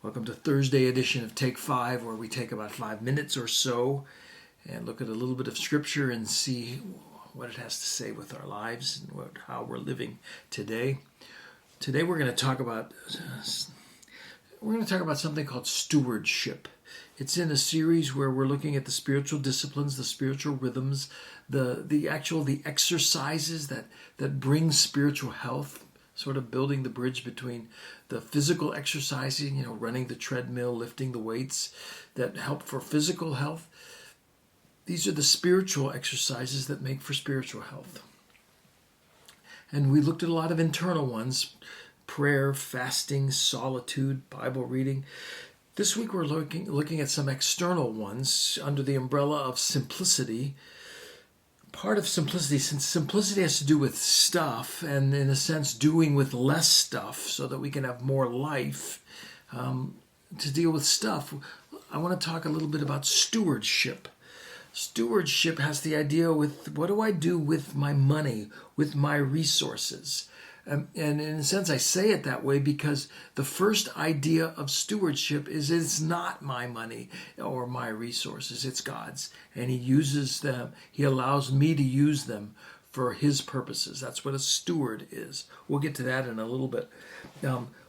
Welcome to Thursday edition of Take 5, where we take about 5 minutes or so and look at a little bit of Scripture and see what it has to say with our lives and how we're living today. Today we're going to talk about something called stewardship. It's in a series where we're looking at the spiritual disciplines, the spiritual rhythms, the exercises that bring spiritual health, sort of building the bridge between the physical exercising, running the treadmill, lifting the weights that help for physical health. These are the spiritual exercises that make for spiritual health. And we looked at a lot of internal ones: prayer, fasting, solitude, Bible reading. This week we're looking at some external ones under the umbrella of simplicity. Part of simplicity, since simplicity has to do with stuff, and in a sense doing with less stuff so that we can have more life, to deal with stuff, I want to talk a little bit about stewardship. Stewardship has the idea with what do I do with my money, with my resources? And in a sense, I say it that way because the first idea of stewardship is it's not my money or my resources, it's God's. And He uses them, He allows me to use them for His purposes. That's what a steward is. We'll get to that in a little bit.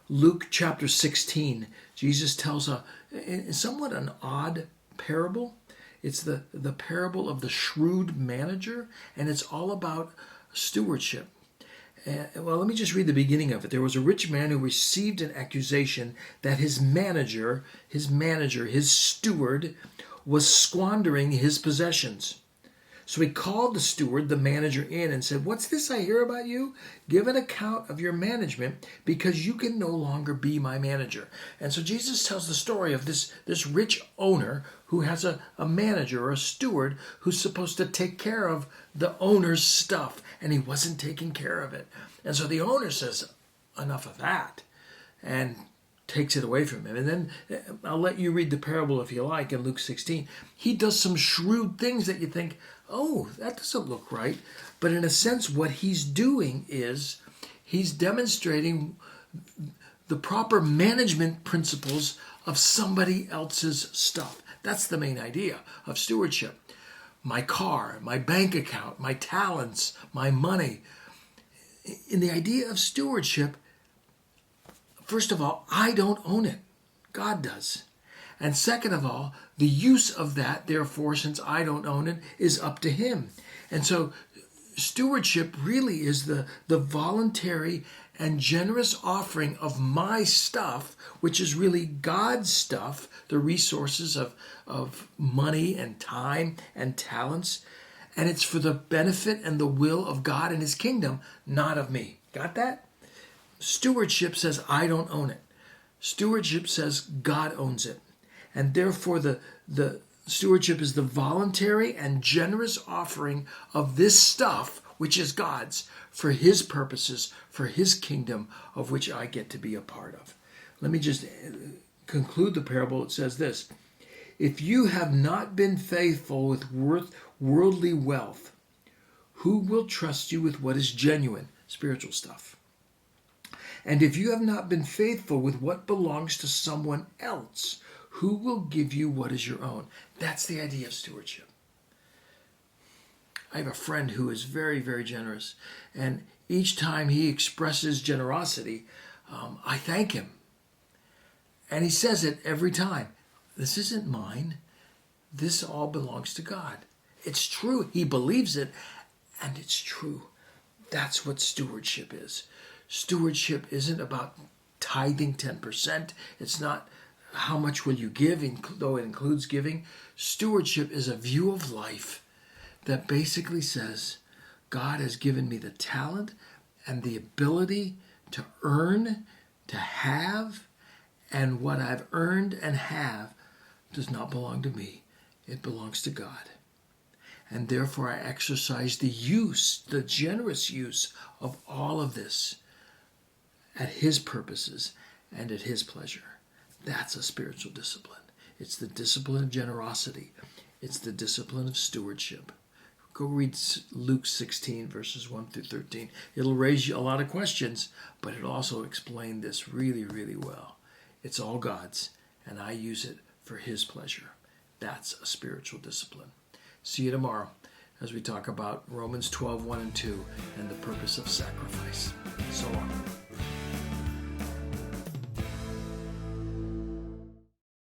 Luke chapter 16, Jesus tells somewhat an odd parable. It's the parable of the shrewd manager, and it's all about stewardship. Well, let me just read the beginning of it. There was a rich man who received an accusation that his steward, was squandering his possessions. So he called the steward, the manager, in and said, "What's this I hear about you? Give an account of your management, because you can no longer be my manager." And so Jesus tells the story of this rich owner who has a manager or a steward who's supposed to take care of the owner's stuff, and he wasn't taking care of it. And so the owner says, "Enough of that," and takes it away from him. And then I'll let you read the parable if you like in Luke 16. He does some shrewd things that you think, oh, that doesn't look right. But in a sense, what he's doing is he's demonstrating the proper management principles of somebody else's stuff. That's the main idea of stewardship. My car, my bank account, my talents, my money. In the idea of stewardship, first of all, I don't own it. God does. And second of all, the use of that, therefore, since I don't own it, is up to Him. And so stewardship really is the voluntary and generous offering of my stuff, which is really God's stuff, the resources of money and time and talents. And it's for the benefit and the will of God and His kingdom, not of me. Got that? Stewardship says I don't own it. Stewardship says God owns it. And therefore the stewardship is the voluntary and generous offering of this stuff, which is God's, for His purposes, for His kingdom, of which I get to be a part of. Let me just conclude the parable. It says this: if you have not been faithful with worldly wealth, who will trust you with what is genuine, spiritual stuff? And if you have not been faithful with what belongs to someone else, who will give you what is your own? That's the idea of stewardship. I have a friend who is very, very generous. And each time he expresses generosity, I thank him. And he says it every time. This isn't mine. This all belongs to God. It's true. He believes it, and it's true. That's what stewardship is. Stewardship isn't about tithing 10%. It's not how much will you give, though it includes giving. Stewardship is a view of life that basically says, God has given me the talent and the ability to earn, to have, and what I've earned and have does not belong to me. It belongs to God. And therefore I exercise the generous use of all of this at His purposes and at His pleasure. That's a spiritual discipline. It's the discipline of generosity. It's the discipline of stewardship. Go read Luke 16, verses 1 through 13. It'll raise you a lot of questions, but it'll also explain this really, really well. It's all God's, and I use it for His pleasure. That's a spiritual discipline. See you tomorrow as we talk about Romans 12:1 and 2, and the purpose of sacrifice. So long.